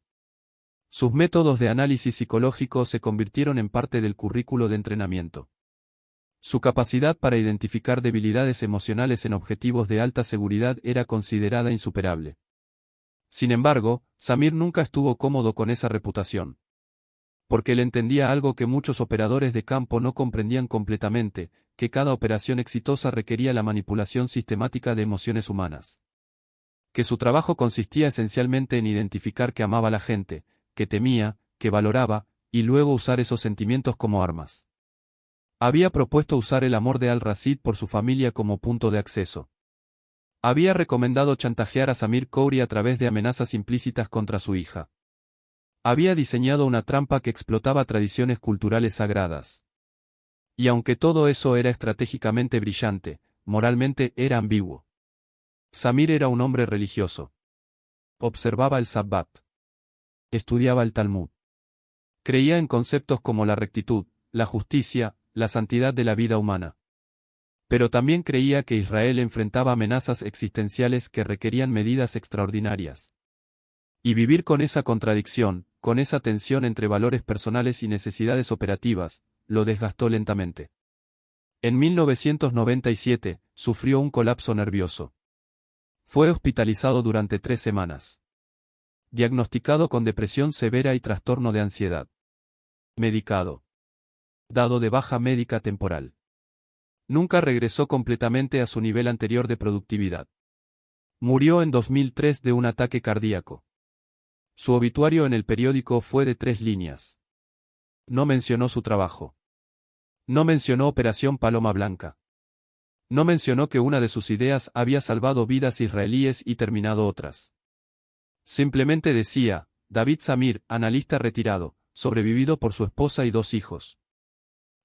Sus métodos de análisis psicológico se convirtieron en parte del currículo de entrenamiento. Su capacidad para identificar debilidades emocionales en objetivos de alta seguridad era considerada insuperable. Sin embargo, Samir nunca estuvo cómodo con esa reputación. Porque él entendía algo que muchos operadores de campo no comprendían completamente, que cada operación exitosa requería la manipulación sistemática de emociones humanas. Que su trabajo consistía esencialmente en identificar que amaba a la gente, que temía, que valoraba, y luego usar esos sentimientos como armas. Había propuesto usar el amor de al-Rashid por su familia como punto de acceso. Había recomendado chantajear a Samir Khoury a través de amenazas implícitas contra su hija. Había diseñado una trampa que explotaba tradiciones culturales sagradas. Y aunque todo eso era estratégicamente brillante, moralmente era ambiguo. Samir era un hombre religioso. Observaba el Sabbat. Estudiaba el Talmud. Creía en conceptos como la rectitud, la justicia, la santidad de la vida humana. Pero también creía que Israel enfrentaba amenazas existenciales que requerían medidas extraordinarias. Y vivir con esa contradicción, con esa tensión entre valores personales y necesidades operativas, lo desgastó lentamente. En 1997, sufrió un colapso nervioso. Fue hospitalizado durante 3 semanas. Diagnosticado con depresión severa y trastorno de ansiedad. Medicado. Dado de baja médica temporal. Nunca regresó completamente a su nivel anterior de productividad. Murió en 2003 de un ataque cardíaco. Su obituario en el periódico fue de 3 líneas. No mencionó su trabajo. No mencionó Operación Paloma Blanca. No mencionó que una de sus ideas había salvado vidas israelíes y terminado otras. Simplemente decía, David Samir, analista retirado, sobrevivido por su esposa y 2 hijos.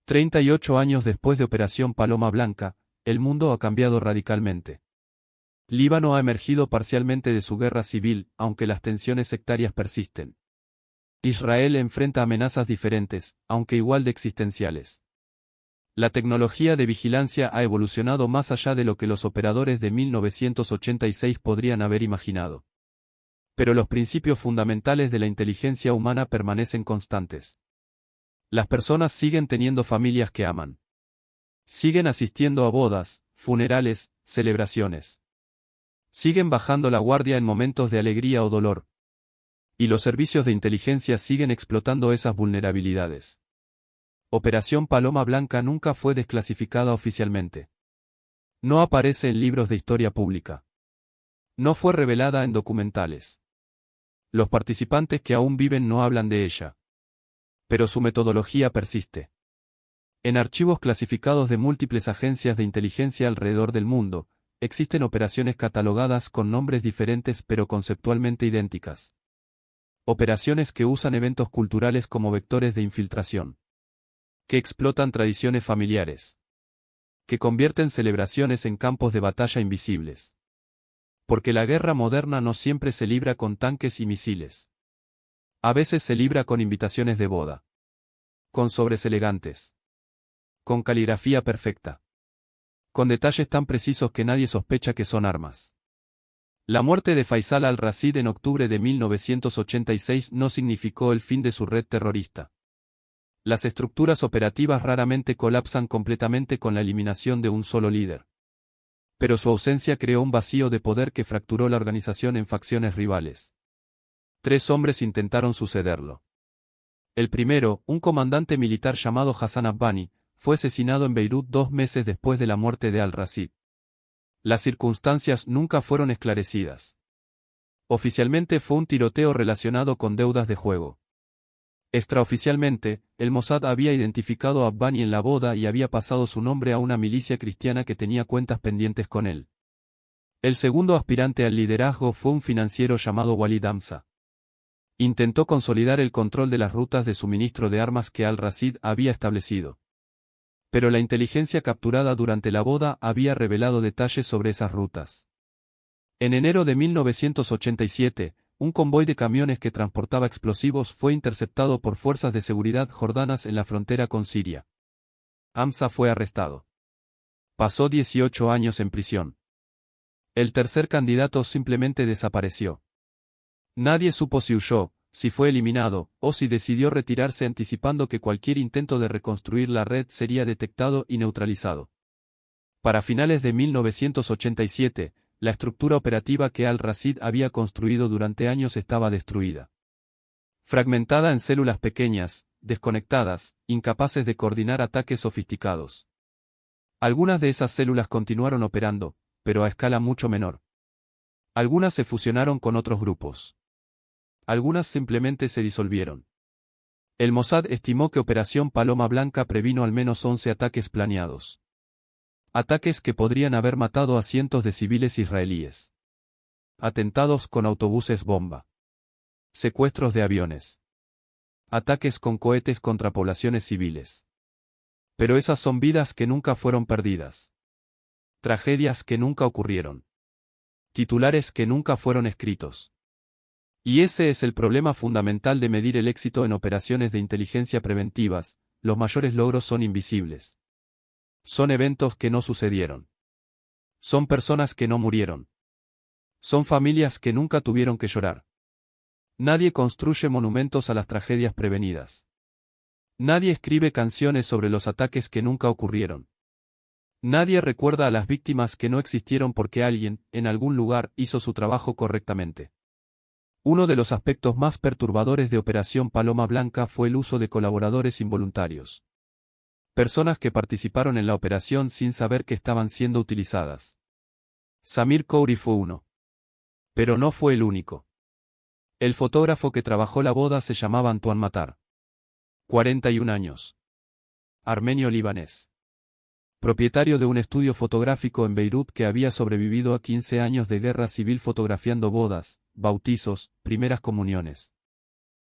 38 años después de Operación Paloma Blanca, el mundo ha cambiado radicalmente. Líbano ha emergido parcialmente de su guerra civil, aunque las tensiones sectarias persisten. Israel enfrenta amenazas diferentes, aunque igual de existenciales. La tecnología de vigilancia ha evolucionado más allá de lo que los operadores de 1986 podrían haber imaginado. Pero los principios fundamentales de la inteligencia humana permanecen constantes. Las personas siguen teniendo familias que aman. Siguen asistiendo a bodas, funerales, celebraciones. Siguen bajando la guardia en momentos de alegría o dolor. Y los servicios de inteligencia siguen explotando esas vulnerabilidades. Operación Paloma Blanca nunca fue desclasificada oficialmente. No aparece en libros de historia pública. No fue revelada en documentales. Los participantes que aún viven no hablan de ella. Pero su metodología persiste. En archivos clasificados de múltiples agencias de inteligencia alrededor del mundo, existen operaciones catalogadas con nombres diferentes pero conceptualmente idénticas. Operaciones que usan eventos culturales como vectores de infiltración. Que explotan tradiciones familiares. Que convierten celebraciones en campos de batalla invisibles. Porque la guerra moderna no siempre se libra con tanques y misiles. A veces se libra con invitaciones de boda. Con sobres elegantes. Con caligrafía perfecta. Con detalles tan precisos que nadie sospecha que son armas. La muerte de Faisal al-Rashid en octubre de 1986 no significó el fin de su red terrorista. Las estructuras operativas raramente colapsan completamente con la eliminación de un solo líder. Pero su ausencia creó un vacío de poder que fracturó la organización en facciones rivales. 3 hombres intentaron sucederlo. El primero, un comandante militar llamado Hassan Abbani, fue asesinado en Beirut 2 meses después de la muerte de al-Rashid. Las circunstancias nunca fueron esclarecidas. Oficialmente fue un tiroteo relacionado con deudas de juego. Extraoficialmente, el Mossad había identificado a Abbani en la boda y había pasado su nombre a una milicia cristiana que tenía cuentas pendientes con él. El segundo aspirante al liderazgo fue un financiero llamado Walid Hamza. Intentó consolidar el control de las rutas de suministro de armas que al-Rashid había establecido. Pero la inteligencia capturada durante la boda había revelado detalles sobre esas rutas. En enero de 1987, un convoy de camiones que transportaba explosivos fue interceptado por fuerzas de seguridad jordanas en la frontera con Siria. Hamza fue arrestado. Pasó 18 años en prisión. El tercer candidato simplemente desapareció. Nadie supo si huyó, si fue eliminado, o si decidió retirarse anticipando que cualquier intento de reconstruir la red sería detectado y neutralizado. Para finales de 1987, la estructura operativa que al-Rashid había construido durante años estaba destruida. Fragmentada en células pequeñas, desconectadas, incapaces de coordinar ataques sofisticados. Algunas de esas células continuaron operando, pero a escala mucho menor. Algunas se fusionaron con otros grupos. Algunas simplemente se disolvieron. El Mossad estimó que Operación Paloma Blanca previno al menos 11 ataques planeados. Ataques que podrían haber matado a cientos de civiles israelíes. Atentados con autobuses bomba. Secuestros de aviones. Ataques con cohetes contra poblaciones civiles. Pero esas son vidas que nunca fueron perdidas. Tragedias que nunca ocurrieron. Titulares que nunca fueron escritos. Y ese es el problema fundamental de medir el éxito en operaciones de inteligencia preventivas: los mayores logros son invisibles. Son eventos que no sucedieron. Son personas que no murieron. Son familias que nunca tuvieron que llorar. Nadie construye monumentos a las tragedias prevenidas. Nadie escribe canciones sobre los ataques que nunca ocurrieron. Nadie recuerda a las víctimas que no existieron porque alguien, en algún lugar, hizo su trabajo correctamente. Uno de los aspectos más perturbadores de Operación Paloma Blanca fue el uso de colaboradores involuntarios. Personas que participaron en la operación sin saber que estaban siendo utilizadas. Samir Khoury fue uno. Pero no fue el único. El fotógrafo que trabajó la boda se llamaba Antoine Matar. 41 años. Armenio-libanés. Propietario de un estudio fotográfico en Beirut que había sobrevivido a 15 años de guerra civil fotografiando bodas, bautizos, primeras comuniones.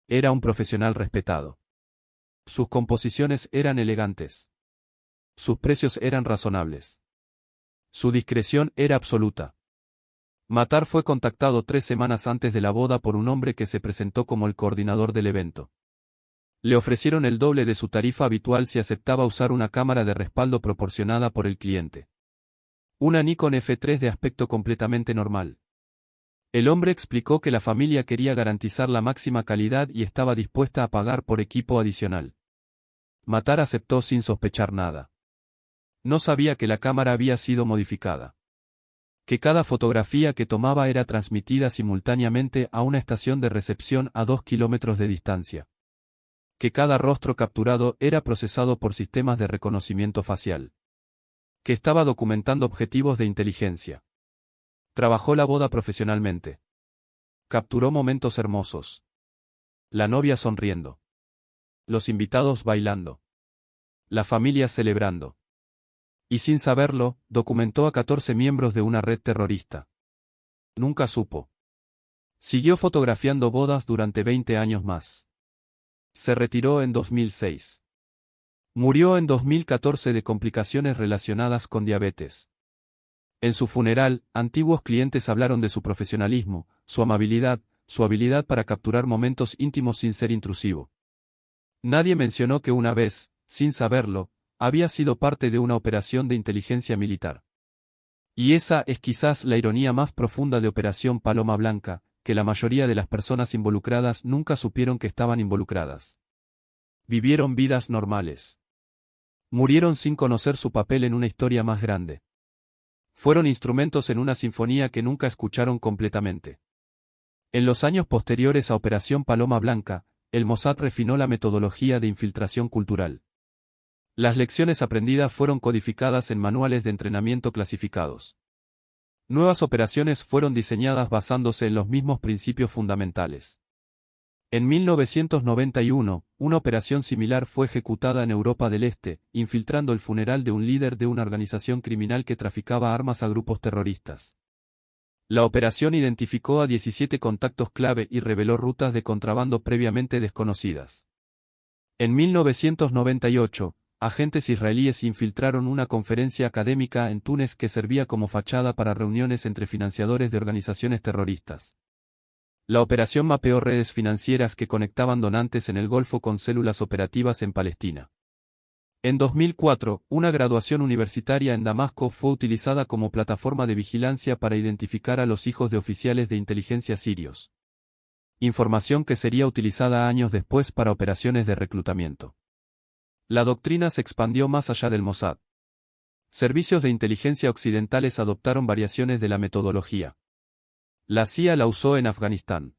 Era un profesional respetado. Sus composiciones eran elegantes. Sus precios eran razonables. Su discreción era absoluta. Matar fue contactado 3 semanas antes de la boda por un hombre que se presentó como el coordinador del evento. Le ofrecieron el doble de su tarifa habitual si aceptaba usar una cámara de respaldo proporcionada por el cliente. Una Nikon F3 de aspecto completamente normal. El hombre explicó que la familia quería garantizar la máxima calidad y estaba dispuesta a pagar por equipo adicional. Matar aceptó sin sospechar nada. No sabía que la cámara había sido modificada. Que cada fotografía que tomaba era transmitida simultáneamente a una estación de recepción a 2 kilómetros de distancia. Que cada rostro capturado era procesado por sistemas de reconocimiento facial. Que estaba documentando objetivos de inteligencia. Trabajó la boda profesionalmente. Capturó momentos hermosos. La novia sonriendo. Los invitados bailando. La familia celebrando. Y sin saberlo, documentó a 14 miembros de una red terrorista. Nunca supo. Siguió fotografiando bodas durante 20 años más. Se retiró en 2006. Murió en 2014 de complicaciones relacionadas con diabetes. En su funeral, antiguos clientes hablaron de su profesionalismo, su amabilidad, su habilidad para capturar momentos íntimos sin ser intrusivo. Nadie mencionó que una vez, sin saberlo, había sido parte de una operación de inteligencia militar. Y esa es quizás la ironía más profunda de Operación Paloma Blanca, que la mayoría de las personas involucradas nunca supieron que estaban involucradas. Vivieron vidas normales. Murieron sin conocer su papel en una historia más grande. Fueron instrumentos en una sinfonía que nunca escucharon completamente. En los años posteriores a Operación Paloma Blanca, el Mossad refinó la metodología de infiltración cultural. Las lecciones aprendidas fueron codificadas en manuales de entrenamiento clasificados. Nuevas operaciones fueron diseñadas basándose en los mismos principios fundamentales. En 1991, una operación similar fue ejecutada en Europa del Este, infiltrando el funeral de un líder de una organización criminal que traficaba armas a grupos terroristas. La operación identificó a 17 contactos clave y reveló rutas de contrabando previamente desconocidas. En 1998, agentes israelíes infiltraron una conferencia académica en Túnez que servía como fachada para reuniones entre financiadores de organizaciones terroristas. La operación mapeó redes financieras que conectaban donantes en el Golfo con células operativas en Palestina. En 2004, una graduación universitaria en Damasco fue utilizada como plataforma de vigilancia para identificar a los hijos de oficiales de inteligencia sirios. Información que sería utilizada años después para operaciones de reclutamiento. La doctrina se expandió más allá del Mossad. Servicios de inteligencia occidentales adoptaron variaciones de la metodología. La CIA la usó en Afganistán.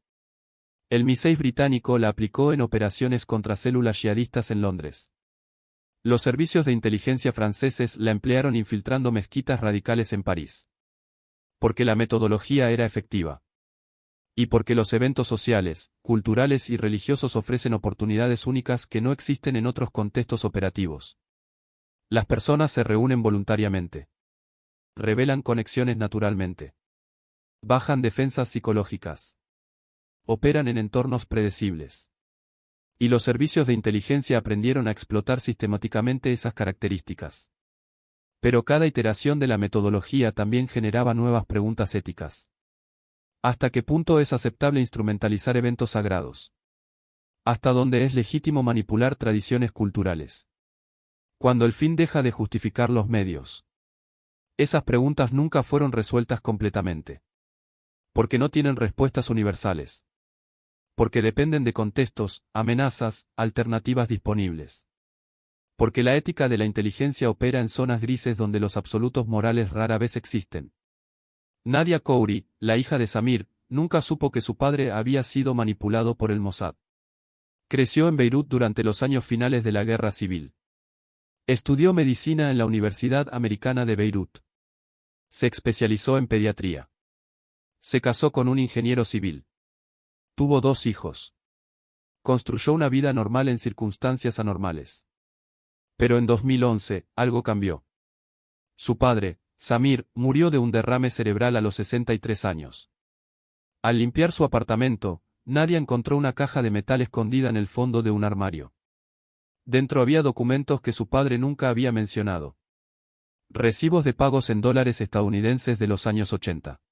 El MI6 británico la aplicó en operaciones contra células yihadistas en Londres. Los servicios de inteligencia franceses la emplearon infiltrando mezquitas radicales en París. Porque la metodología era efectiva. Y porque los eventos sociales, culturales y religiosos ofrecen oportunidades únicas que no existen en otros contextos operativos. Las personas se reúnen voluntariamente. Revelan conexiones naturalmente. Bajan defensas psicológicas. Operan en entornos predecibles. Y los servicios de inteligencia aprendieron a explotar sistemáticamente esas características. Pero cada iteración de la metodología también generaba nuevas preguntas éticas. ¿Hasta qué punto es aceptable instrumentalizar eventos sagrados? ¿Hasta dónde es legítimo manipular tradiciones culturales? Cuando el fin deja de justificar los medios. Esas preguntas nunca fueron resueltas completamente. Porque no tienen respuestas universales. Porque dependen de contextos, amenazas, alternativas disponibles. Porque la ética de la inteligencia opera en zonas grises donde los absolutos morales rara vez existen. Nadia Khoury, la hija de Samir, nunca supo que su padre había sido manipulado por el Mossad. Creció en Beirut durante los años finales de la Guerra Civil. Estudió medicina en la Universidad Americana de Beirut. Se especializó en pediatría. Se casó con un ingeniero civil. Tuvo 2 hijos. Construyó una vida normal en circunstancias anormales. Pero en 2011, algo cambió. Su padre, Samir, murió de un derrame cerebral a los 63 años. Al limpiar su apartamento, Nadia encontró una caja de metal escondida en el fondo de un armario. Dentro había documentos que su padre nunca había mencionado. Recibos de pagos en dólares estadounidenses de los años 80.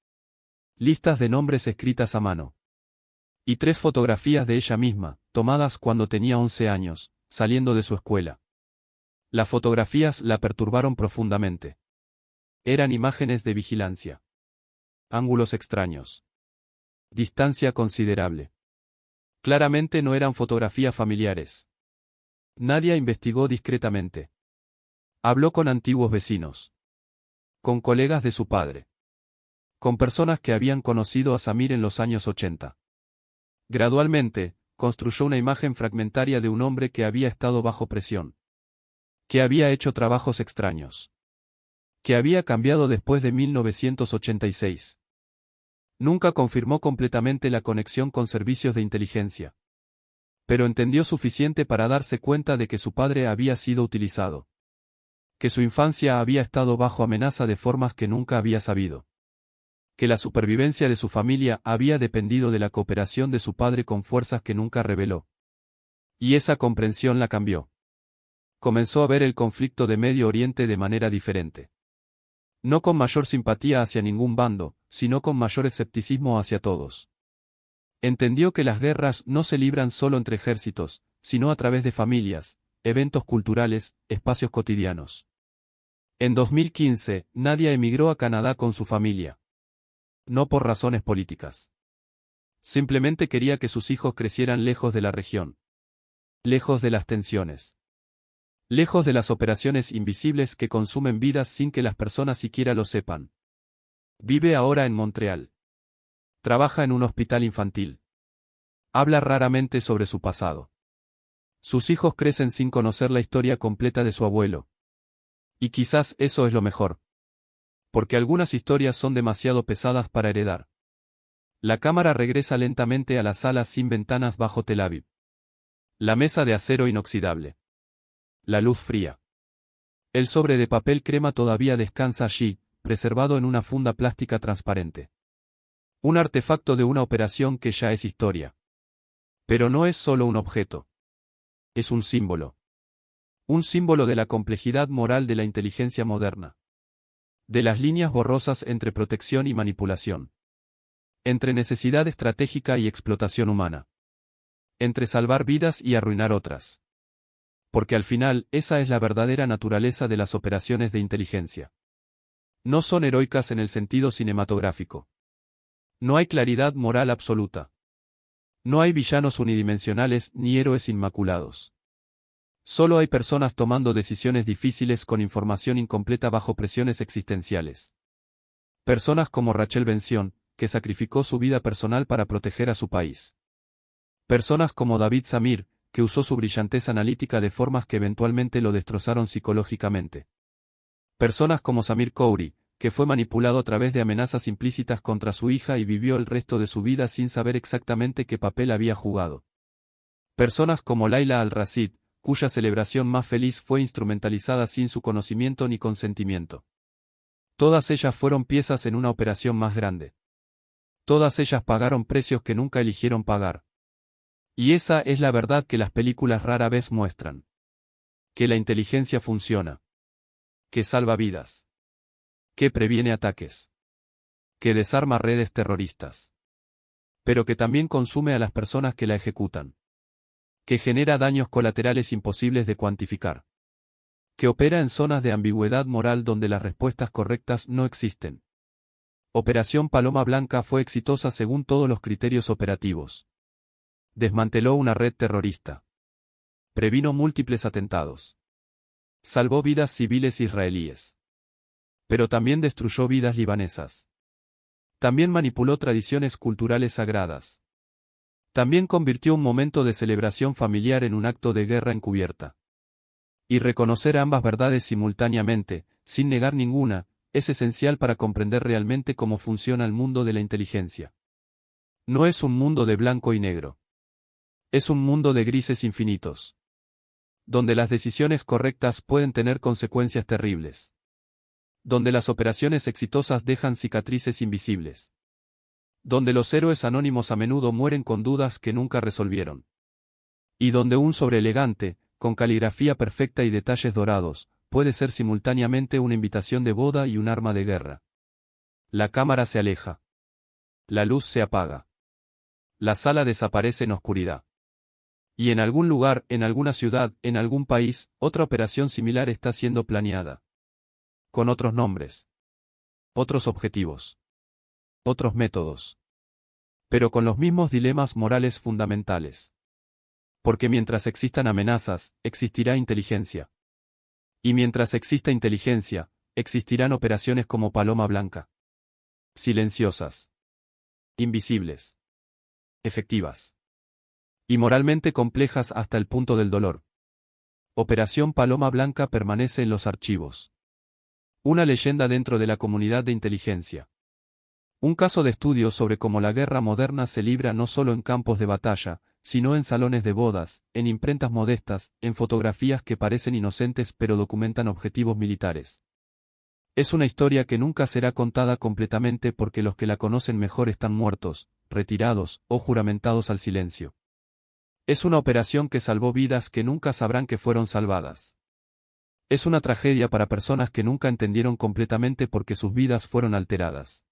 Listas de nombres escritas a mano. Y 3 fotografías de ella misma, tomadas cuando tenía 11 años, saliendo de su escuela. Las fotografías la perturbaron profundamente. Eran imágenes de vigilancia. Ángulos extraños. Distancia considerable. Claramente no eran fotografías familiares. Nadia investigó discretamente. Habló con antiguos vecinos. Con colegas de su padre. Con personas que habían conocido a Samir en los años 80. Gradualmente, construyó una imagen fragmentaria de un hombre que había estado bajo presión. Que había hecho trabajos extraños. Que había cambiado después de 1986. Nunca confirmó completamente la conexión con servicios de inteligencia. Pero entendió suficiente para darse cuenta de que su padre había sido utilizado. Que su infancia había estado bajo amenaza de formas que nunca había sabido. Que la supervivencia de su familia había dependido de la cooperación de su padre con fuerzas que nunca reveló. Y esa comprensión la cambió. Comenzó a ver el conflicto de Medio Oriente de manera diferente. No con mayor simpatía hacia ningún bando, sino con mayor escepticismo hacia todos. Entendió que las guerras no se libran solo entre ejércitos, sino a través de familias, eventos culturales, espacios cotidianos. En 2015, Nadia emigró a Canadá con su familia. No por razones políticas. Simplemente quería que sus hijos crecieran lejos de la región. Lejos de las tensiones. Lejos de las operaciones invisibles que consumen vidas sin que las personas siquiera lo sepan. Vive ahora en Montreal. Trabaja en un hospital infantil. Habla raramente sobre su pasado. Sus hijos crecen sin conocer la historia completa de su abuelo. Y quizás eso es lo mejor. Porque algunas historias son demasiado pesadas para heredar. La cámara regresa lentamente a la sala sin ventanas bajo Tel Aviv. La mesa de acero inoxidable. La luz fría. El sobre de papel crema todavía descansa allí, preservado en una funda plástica transparente. Un artefacto de una operación que ya es historia. Pero no es solo un objeto. Es un símbolo. Un símbolo de la complejidad moral de la inteligencia moderna. De las líneas borrosas entre protección y manipulación. Entre necesidad estratégica y explotación humana. Entre salvar vidas y arruinar otras. Porque al final, esa es la verdadera naturaleza de las operaciones de inteligencia. No son heroicas en el sentido cinematográfico. No hay claridad moral absoluta. No hay villanos unidimensionales ni héroes inmaculados. Solo hay personas tomando decisiones difíciles con información incompleta bajo presiones existenciales. Personas como Rachel Benzion, que sacrificó su vida personal para proteger a su país. Personas como David Samir, que usó su brillantez analítica de formas que eventualmente lo destrozaron psicológicamente. Personas como Samir Khoury, que fue manipulado a través de amenazas implícitas contra su hija y vivió el resto de su vida sin saber exactamente qué papel había jugado. Personas como Laila al-Rashid, cuya celebración más feliz fue instrumentalizada sin su conocimiento ni consentimiento. Todas ellas fueron piezas en una operación más grande. Todas ellas pagaron precios que nunca eligieron pagar. Y esa es la verdad que las películas rara vez muestran. Que la inteligencia funciona. Que salva vidas. Que previene ataques. Que desarma redes terroristas. Pero que también consume a las personas que la ejecutan. Que genera daños colaterales imposibles de cuantificar. Que opera en zonas de ambigüedad moral donde las respuestas correctas no existen. Operación Paloma Blanca fue exitosa según todos los criterios operativos. Desmanteló una red terrorista. Previno múltiples atentados. Salvó vidas civiles israelíes. Pero también destruyó vidas libanesas. También manipuló tradiciones culturales sagradas. También convirtió un momento de celebración familiar en un acto de guerra encubierta. Y reconocer ambas verdades simultáneamente, sin negar ninguna, es esencial para comprender realmente cómo funciona el mundo de la inteligencia. No es un mundo de blanco y negro. Es un mundo de grises infinitos. Donde las decisiones correctas pueden tener consecuencias terribles. Donde las operaciones exitosas dejan cicatrices invisibles. Donde los héroes anónimos a menudo mueren con dudas que nunca resolvieron. Y donde un sobre elegante, con caligrafía perfecta y detalles dorados, puede ser simultáneamente una invitación de boda y un arma de guerra. La cámara se aleja. La luz se apaga. La sala desaparece en oscuridad. Y en algún lugar, en alguna ciudad, en algún país, otra operación similar está siendo planeada. Con otros nombres. Otros objetivos. Otros métodos. Pero con los mismos dilemas morales fundamentales. Porque mientras existan amenazas, existirá inteligencia. Y mientras exista inteligencia, existirán operaciones como Paloma Blanca. Silenciosas. Invisibles. Efectivas. Y moralmente complejas hasta el punto del dolor. Operación Paloma Blanca permanece en los archivos. Una leyenda dentro de la comunidad de inteligencia. Un caso de estudio sobre cómo la guerra moderna se libra no solo en campos de batalla, sino en salones de bodas, en imprentas modestas, en fotografías que parecen inocentes pero documentan objetivos militares. Es una historia que nunca será contada completamente porque los que la conocen mejor están muertos, retirados o juramentados al silencio. Es una operación que salvó vidas que nunca sabrán que fueron salvadas. Es una tragedia para personas que nunca entendieron completamente por qué sus vidas fueron alteradas.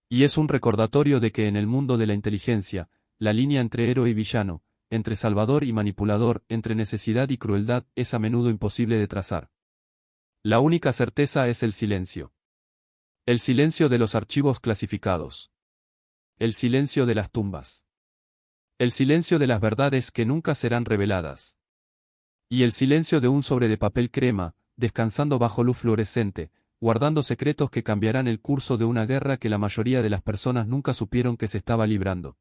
Y es un recordatorio de que en el mundo de la inteligencia, la línea entre héroe y villano, entre salvador y manipulador, entre necesidad y crueldad, es a menudo imposible de trazar. La única certeza es el silencio. El silencio de los archivos clasificados. El silencio de las tumbas. El silencio de las verdades que nunca serán reveladas. Y el silencio de un sobre de papel crema, descansando bajo luz fluorescente, guardando secretos que cambiarán el curso de una guerra que la mayoría de las personas nunca supieron que se estaba librando.